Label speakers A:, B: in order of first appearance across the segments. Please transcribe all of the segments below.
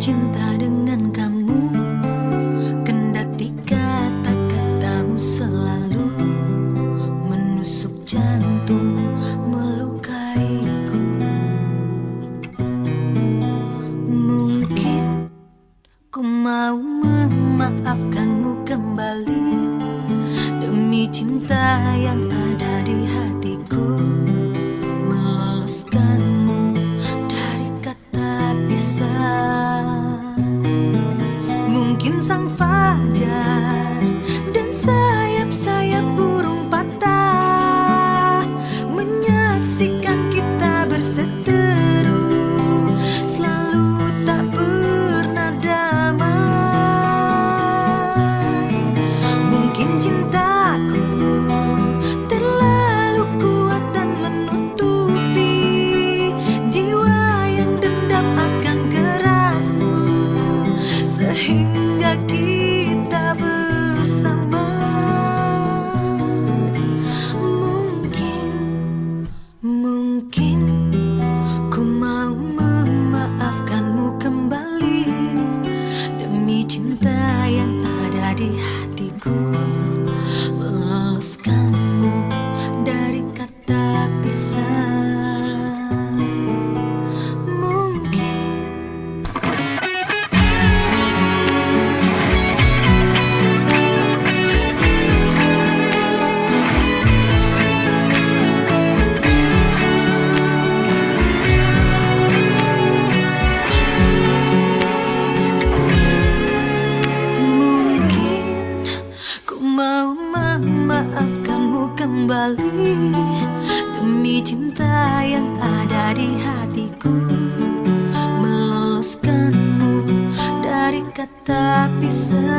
A: cinta dengan kamu, kendati kata-katamu selalu menusuk jantung, melukaiku. Mungkin ku mau memaafkanmu kembali demi cinta yang ada di hatiku, meloloskanmu dari kata pisah. Mungkin sang fajar dan sayap-sayap burung patah menyaksikan kita berseteru, selalu tak pernah damai. Mungkin cintaku terlalu kuat dan menutupi jiwa yang dendam akan kerasmu, sehingga kita bersama. Mungkin ku mau memaafkanmu kembali demi cinta yang ada di hatiku, meloloskanmu dari kata pisah. Memaafkanmu kembali demi cinta yang ada di hatiku, meloloskanmu dari kata pisah.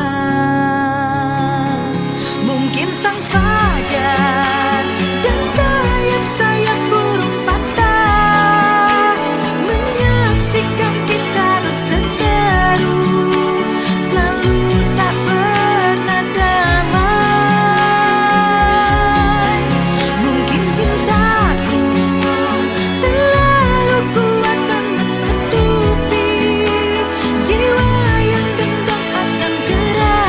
A: Mungkin sang fajar dan sayap-sayap burung patah menyaksikan kita berseteru, selalu tak pernah damai. Mungkin cintaku terlalu kuat dan menutupi jiwa yang dendam akan keras,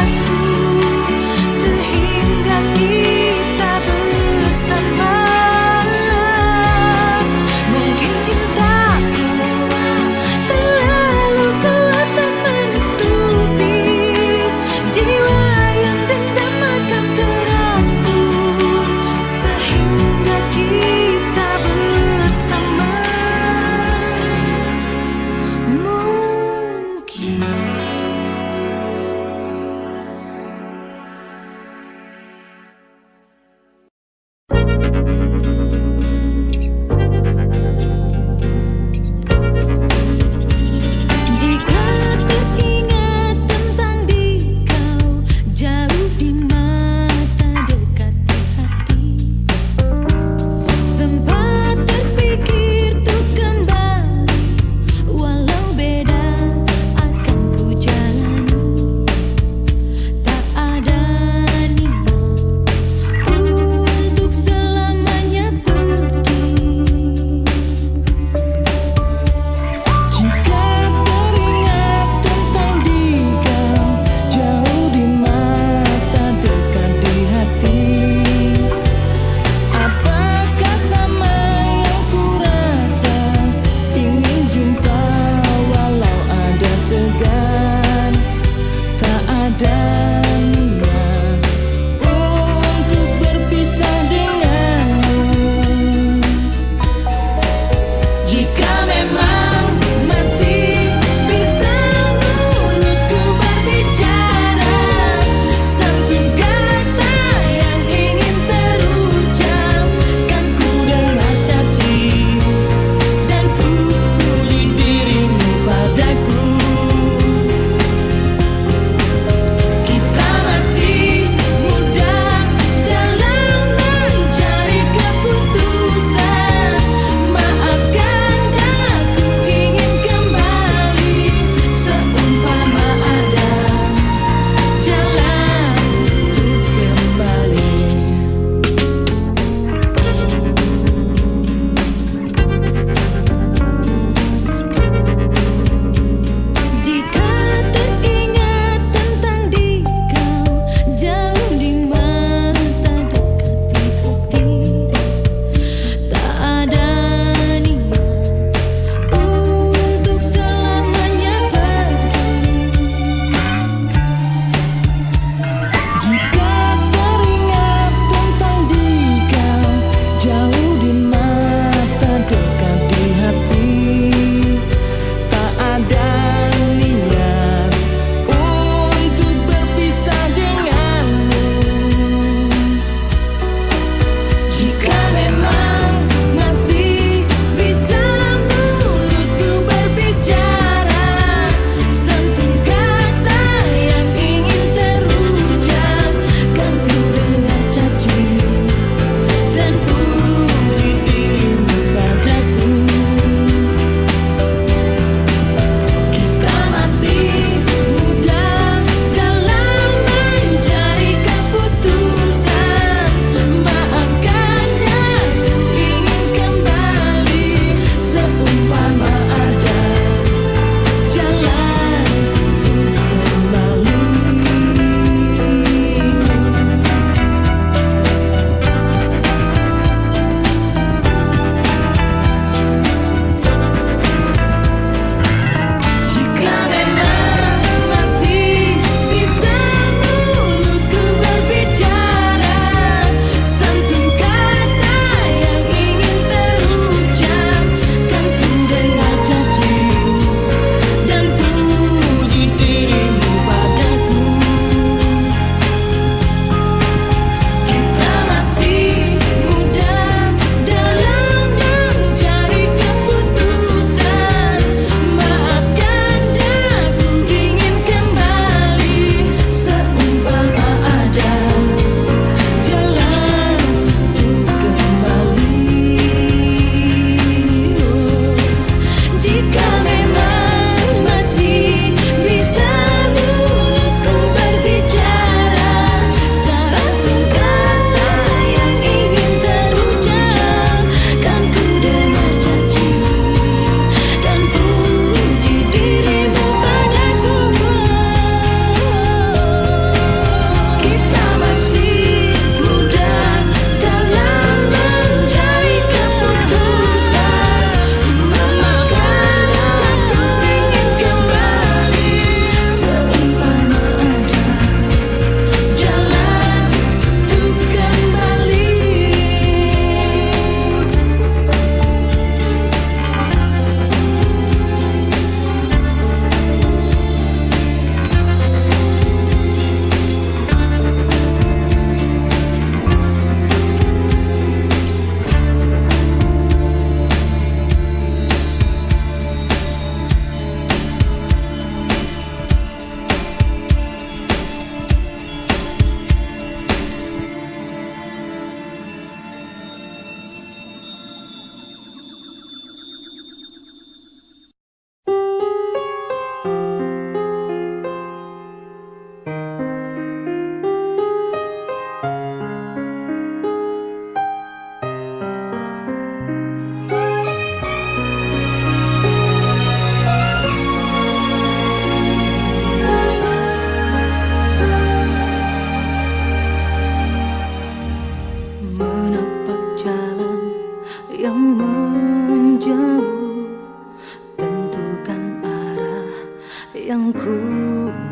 A: yang ku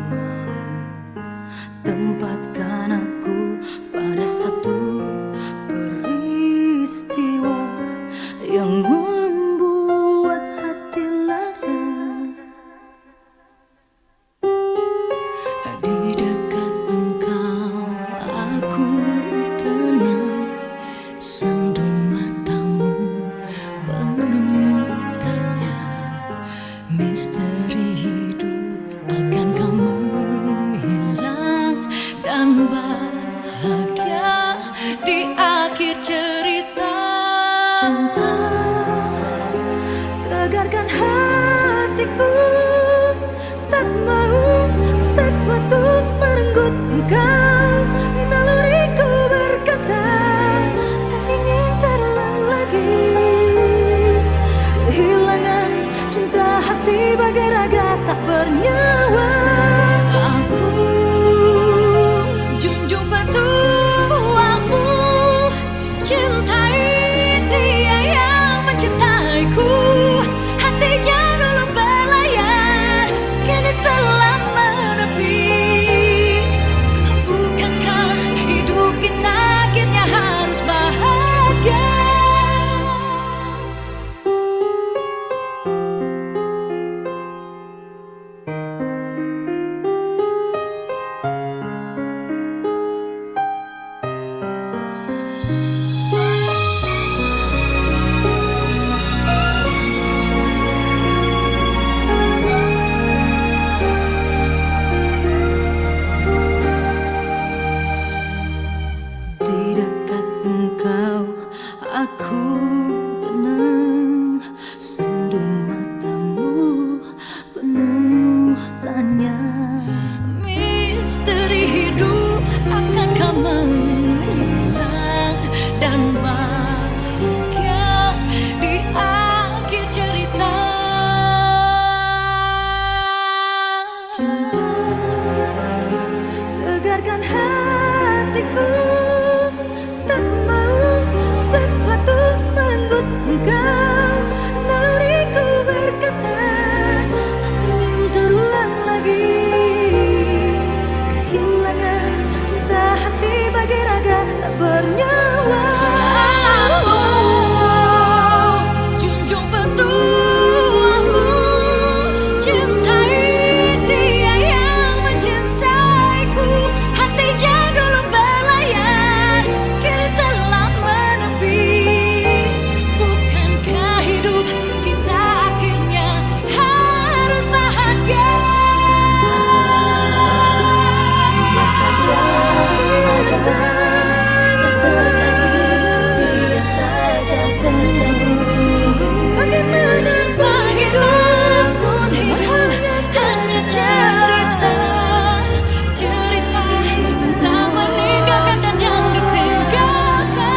A: mau. Tempatkan aku pada satu peristiwa yang membuat hati lara. Di dekat engkau aku tenang, sendu matamu penuh tanya. Misteri hidup akan kamu hilang, dan bahagia di akhir cerita. Cinta tegarkan hatiku, tak mau sesuatu merenggut engkau. Naluriku berkata tak ingin terulang lagi. Kehilangan cinta hati bagai raga tak bernyawa. Aku junjung petuamu, cintai dia yang mencintaiku. Hatinya dulu berlayar, kini telah menepi. Bukankah hidup kita akhirnya harus bahagia? Di dekat engkau aku tenang, sendu matamu penuh tanya. Misteri hidup akan kamu hilang, dan bahagia di akhir cerita. Cinta tegarkan hatiku, tak mau sesuatu merenggut engkau. Naluriku berkata tak ingin terulang lagi. Kehilangan cinta hati bagai raga tak bernyawa. Junjung petuamu, cintai dia yang mencintaiku. Hatinya dulu berlayar, kini telah menepi. Bukankah hidup kita akhirnya harus bahagia? Biar saja ada yang terjadi, biar saja terjadi. Bagaimanapun hidup hanya cerita, cerita tentang meninggalkan dan yang ditinggalkan.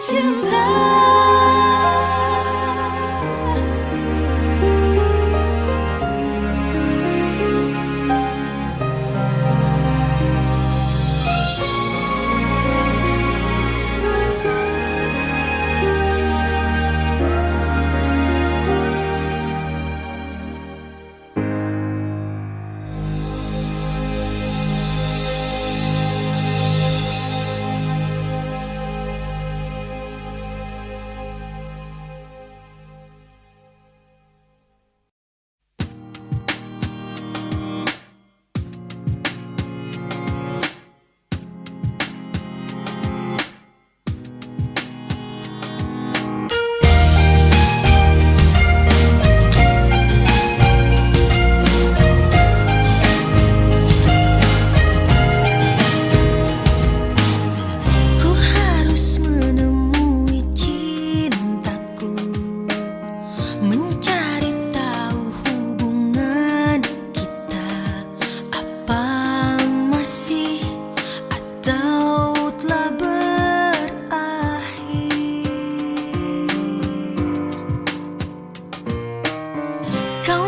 A: Cinta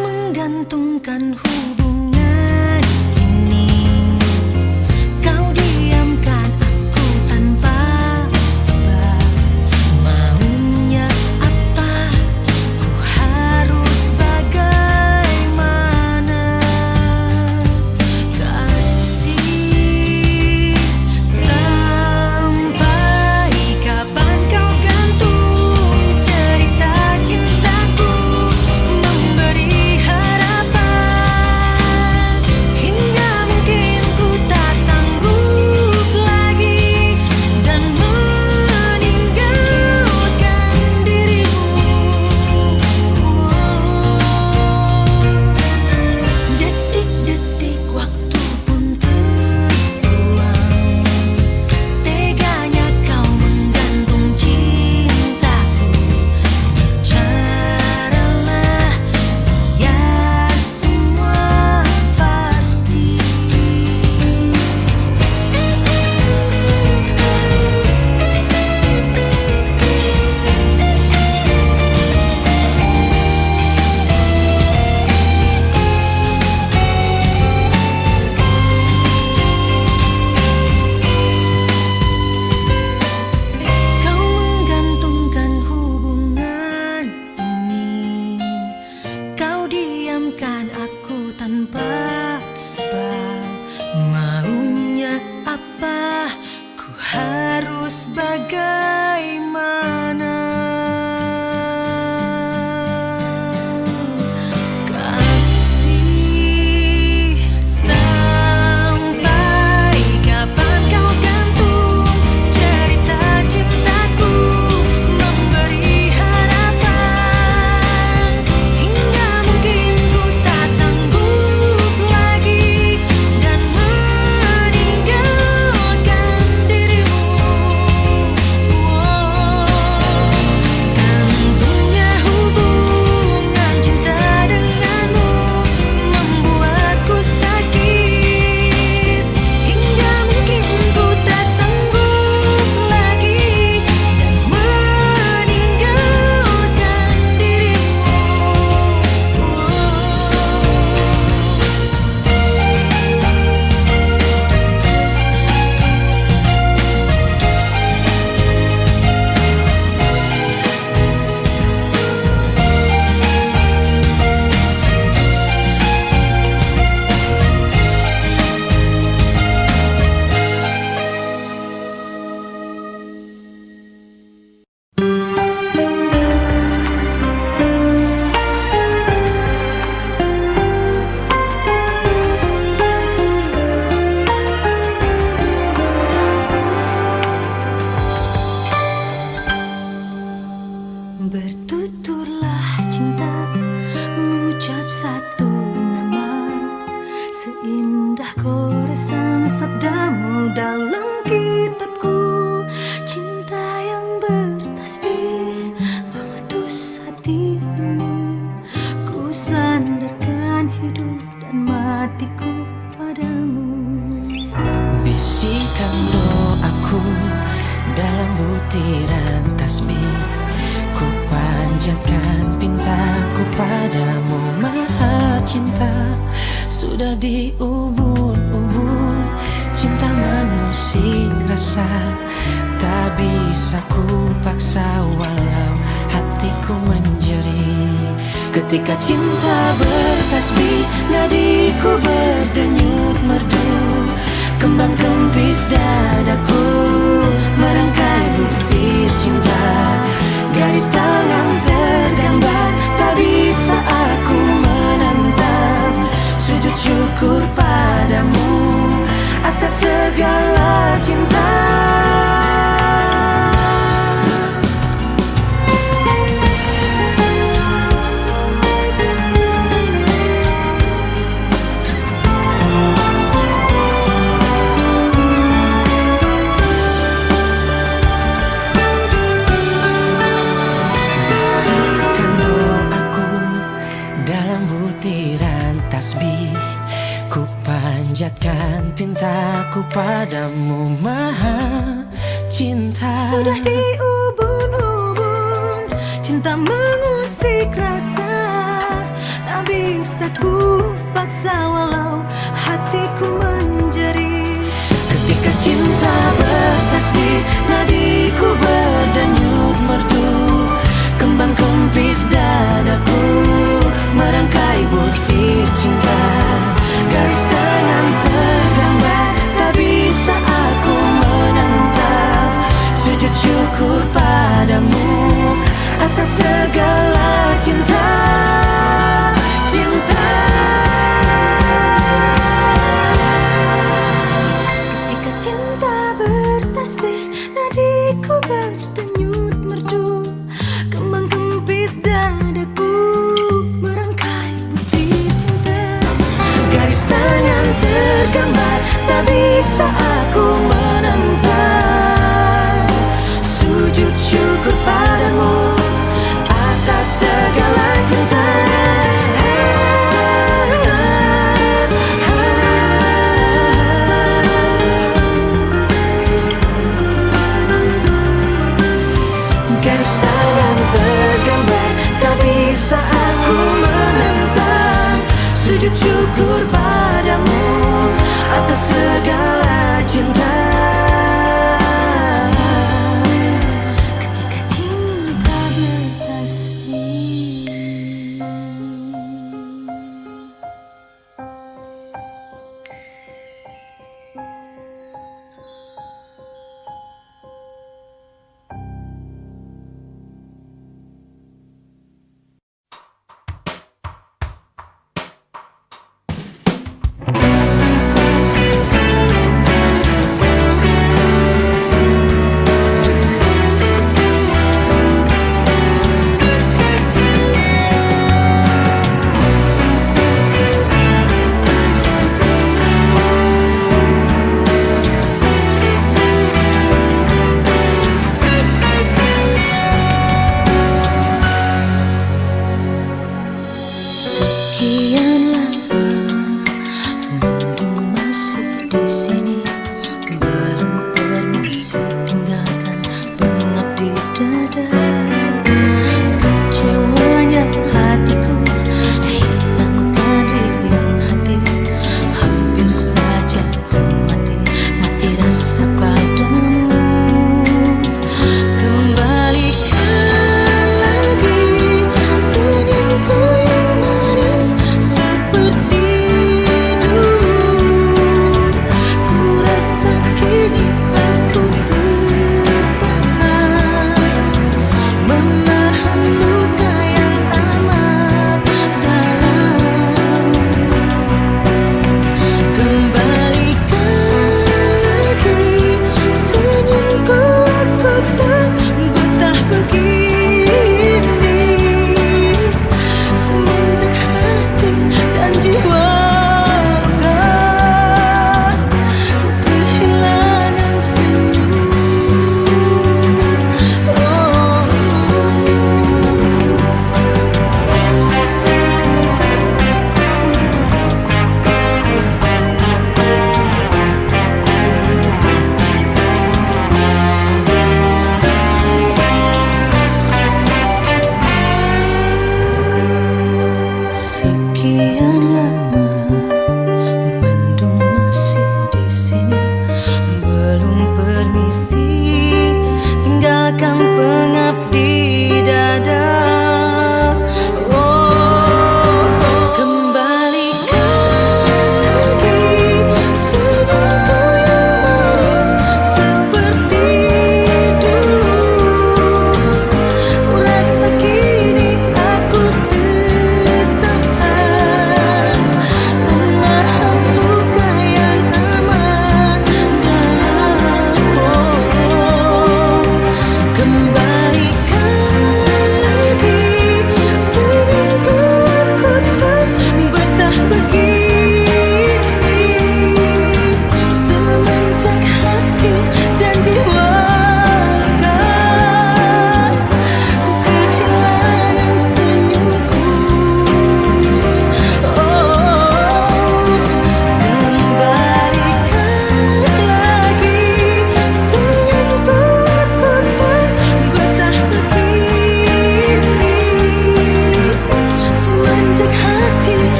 A: menggantungkan hubungan ini. Kau diamkan aku tanpa sebab. Maunya apa? Ku harus mengizinkan aku tanpa sebab. Maunya apa, ku harus bagaimana. Kasih, sampai kapan kau gantung cerita cintaku, memberi harapan hingga mungkin ku tak sanggup lagi dan meninggalkan dirimu. Tentunya hubungan cinta denganmu membuatku sakit hingga mungkin ku tak sanggup lagi dan meninggalkan dirimu. Bertuturlah cinta, mengucap satu nama, seindah goresan sabdamu dalam kitabku. Cinta yang bertasbih mengutus hati ini, ku sandarkan hidup dan matiku padamu.
B: Bisikan doaku dalam butiran tasbih, ku panjatkan pintaku padamu Maha Cinta. Sudah diubun-ubun cinta mengusik rasa, tak bisa ku paksa walau hatiku menjerit. Ketika cinta bertasbih, nadiku berdenyut merdu, kembang kempis dadaku merangkai butir cinta. Garis tangan tergambar, tak bisa aku menentang. Sujud syukur padamu atas segala cinta. Bisikan doaku dalam butiran tasbih, ku panjatkan pintaku padamu Maha Cinta.
A: Sudah diubun-ubun cinta mengusik rasa, tak bisa ku paksa walau hatiku menjerit.
B: Ketika cinta bertasbih, nadiku berdenyut merdu, kembang kempis dadaku merangkai butir cinta. Garis tangan tergambar, tak bisa aku menentang. Sujud syukur padamu atas segala cinta. Cinta.
A: Ketika cinta
B: Sekian lama mendung masih di sini, belum permisi tinggalkan pengap di dada. Kecewanya hatiku, hilangkan riang hati, hampir saja ku mati, mati rasa padamu. Kembalikan lagi senyumku yang manis seperti dulu. Ku rasa kini aku tertahan, menahan luka yang amat dalam. Kembalikan lagi senyumku, aku tak betah begini. Semenjak hati dan jiwa luka, ku kehilangan senyum. Sekian lama mendung masih di sini, belum permisi tinggalkan pengap di dada. Kembalikan lagi senyumku yang manis seperti dulu. Ku rasa kini aku tertahan,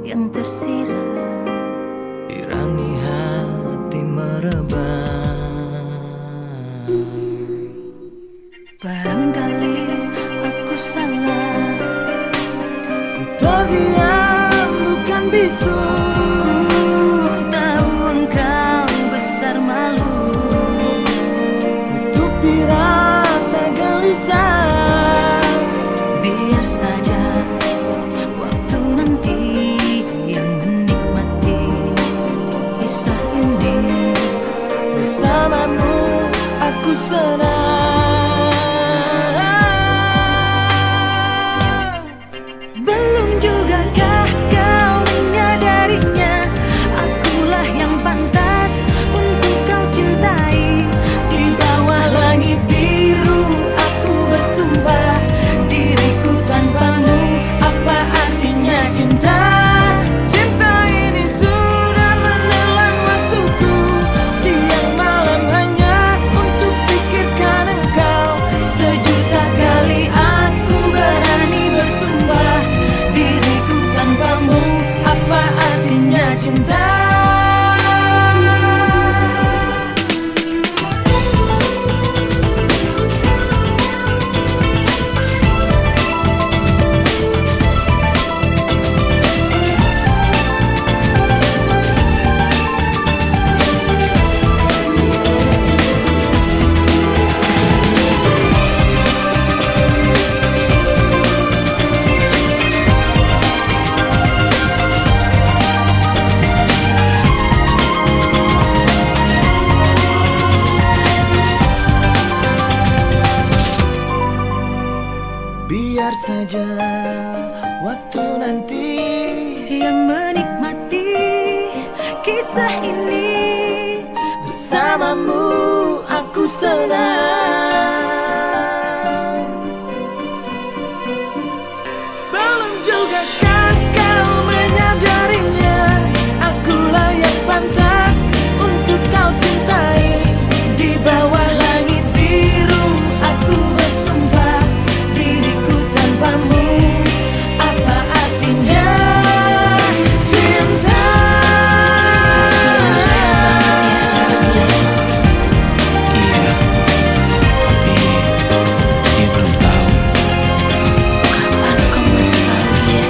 B: yang tersirat,
C: irani hati merebah.
B: barangkali aku salah.
C: Ku terdiam bukan bisu,
B: Tahu engkau besar malu,
C: tutupi rasa gelisah.
B: biar saja waktu nanti yang menikmati kisah ini.
C: Bersamamu aku senang.
B: Belum jugakah kau menyadarinya? Akulah yang pantas untuk kau cintai.
C: Di bawah langit biru aku bersumpah, diriku tanpamu apa artinya cinta? Cinta ini sudah menelan waktuku, siang malam hanya untuk pikirkan engkau. Sejuta kali aku berani bersumpah, diriku tanpamu apa artinya cinta? Biar saja waktu nanti
B: Yang menikmati kisah ini.
C: bersamamu aku senang. Belum jugakah kau menyadarinya? Akulah yang pantas untuk kau cintai. Di bawah langit biru aku bersumpah, diriku tanpamu apa artinya cinta?
B: Pastinya sayang banget ya sama dia.
D: Iya, tapi dia belum tahu.
B: Kapan kamu masih tahu dia?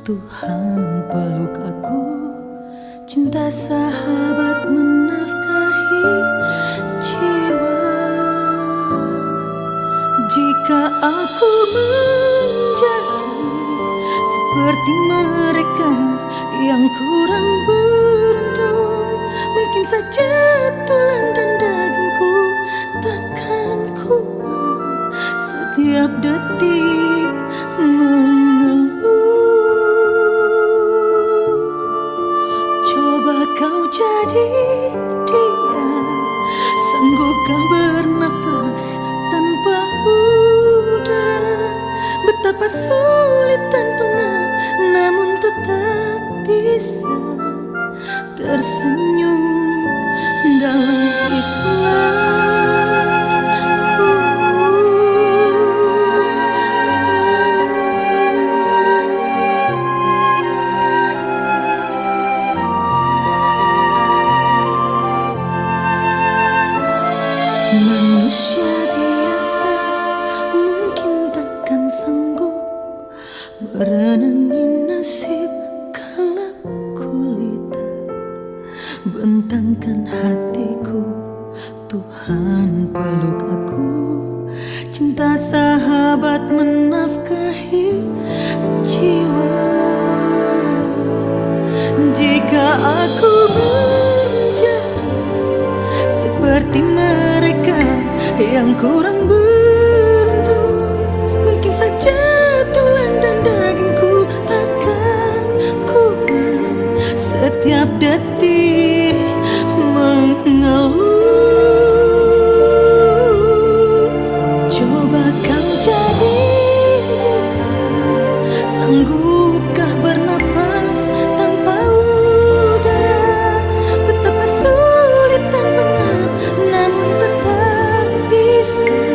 A: Tuhan peluk aku, cinta sahabat menafkahi jiwa. Jika aku menjadi seperti mereka yang kurang beruntung, mungkin saja tulang dan dagingku takkan kuat setiap detik mengeluh. Coba kau jadi dia, sanggupkah bernafas tanpa udara? Betapa sulit dan pengap, namun tetap bisa tersenyum dalam ikhlas. Manusia biasa mungkin takkan sanggup merenangi nasib gelap gulita. Bentangkan hatiku, Tuhan peluk aku, cinta sahabat menafkahi jiwa. Jika aku menjadi seperti mereka yang kurang beruntung, mungkin saja tulang dan dagingku takkan kuat setiap detik mengeluh. Coba kau jadi dia, sanggupkah bernafas tanpa udara? Betapa sulit dan pengap, namun tetap bisa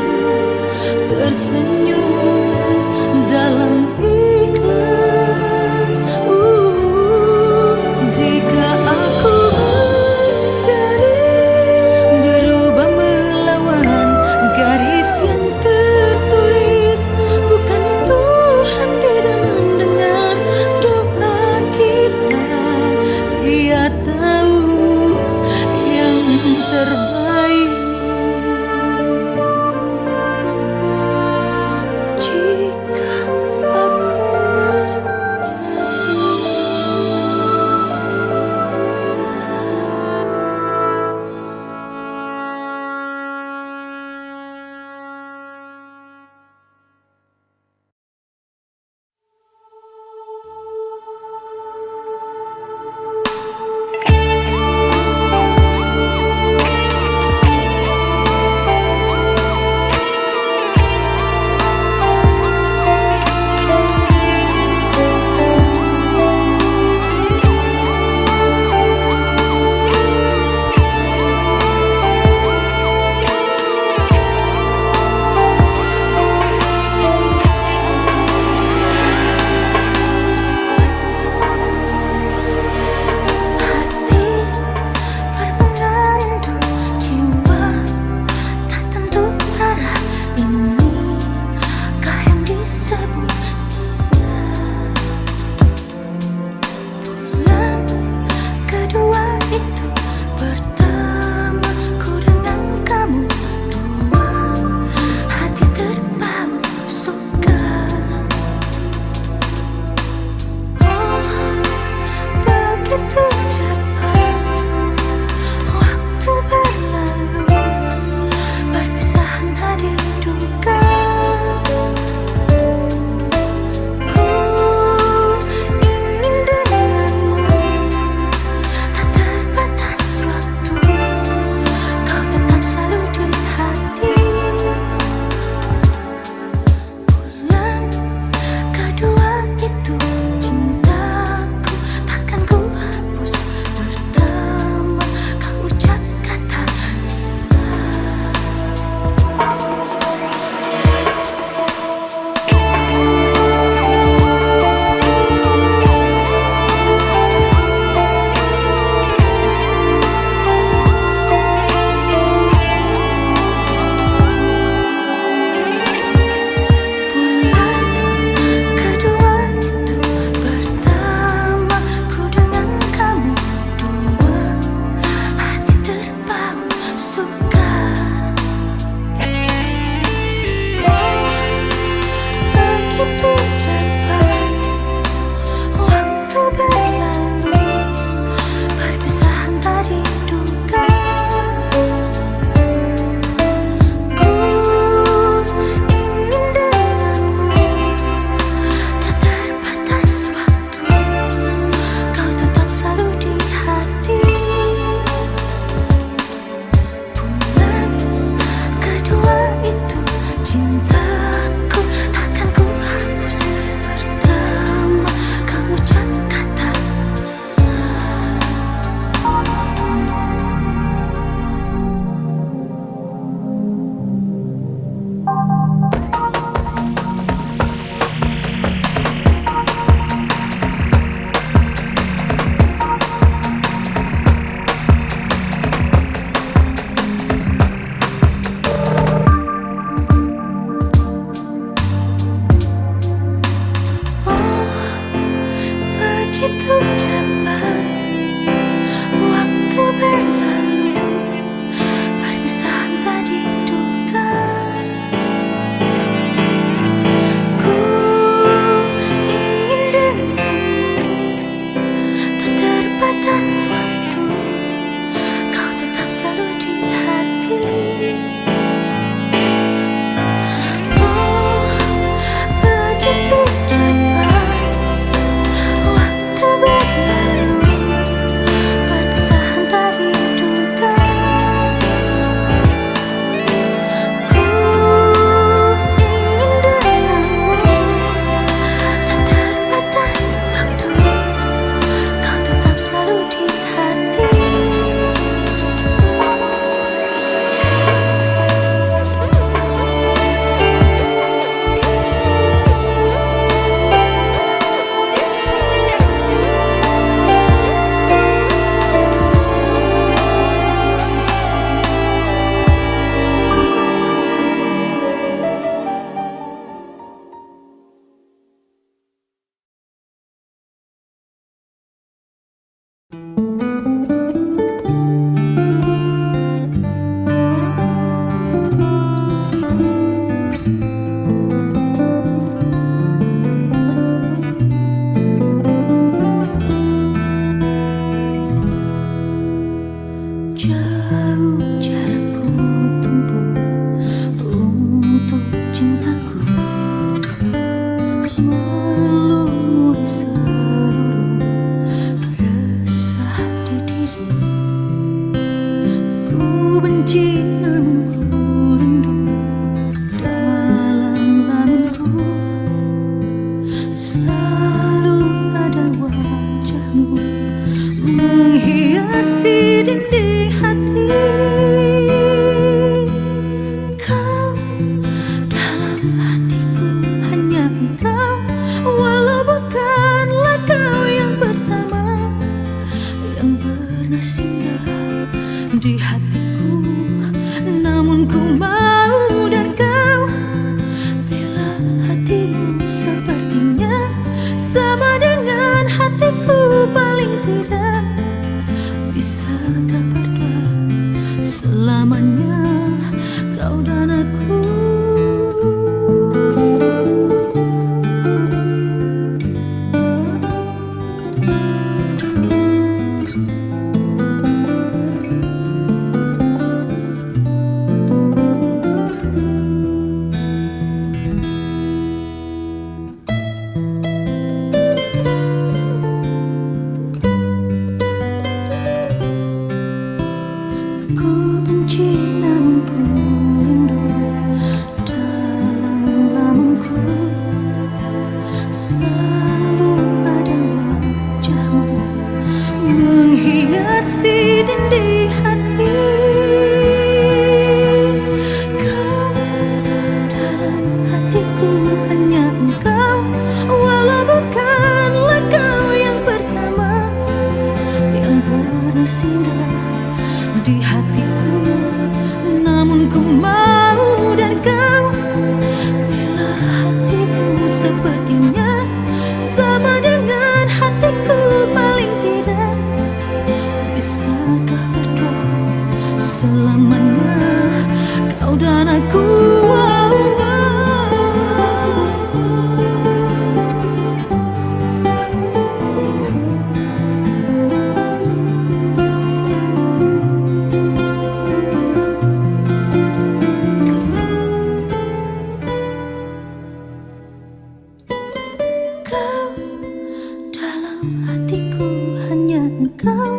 A: Dalam hatiku hanya engkau,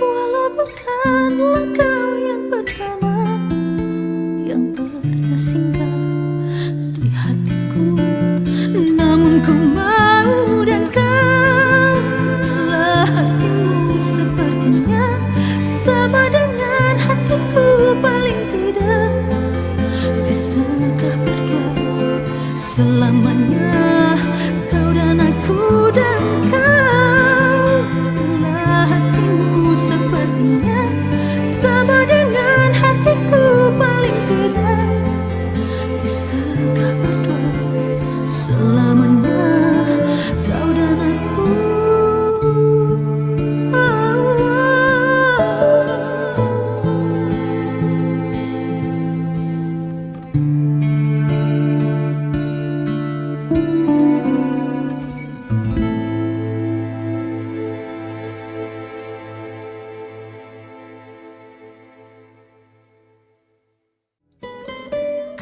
A: walau bukanlah kau yang pertama yang pernah singgah di hatiku. Namun ku mau dan kau lah hatimu, sepertinya sama dengan hatiku. Paling tidak bisakah berdua selamanya, kau dan aku dan kau. Lah hatimu sepertinya sama dengan hatiku. Paling tidak bisakah berdua selamanya, kau dan aku.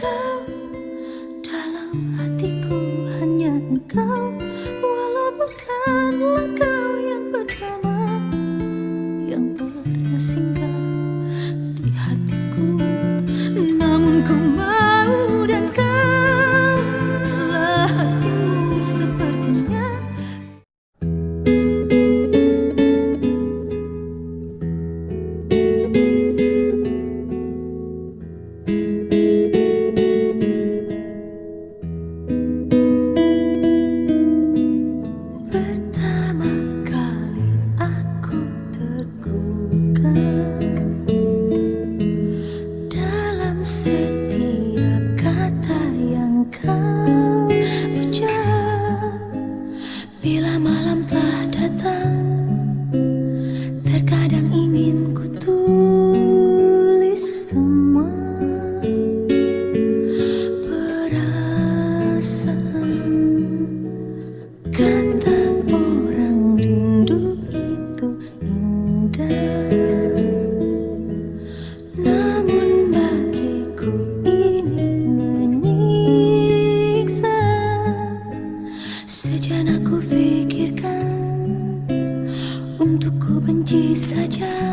A: Kau dalam hatiku hanya engkau, walau bukanlah kau yang pertama yang pernah singgah di hatiku. Namun ku mau dan kau lah hatimu, sepertinya. Pertama kali aku tergugah dalam setiap kata yang kau ucap. Bila malam telah datang, terkadang ingin ku tulis semua perasaan. Kata orang rindu itu indah, namun bagiku ini menyiksa. Sejenak ku pikirkan untuk ku benci saja.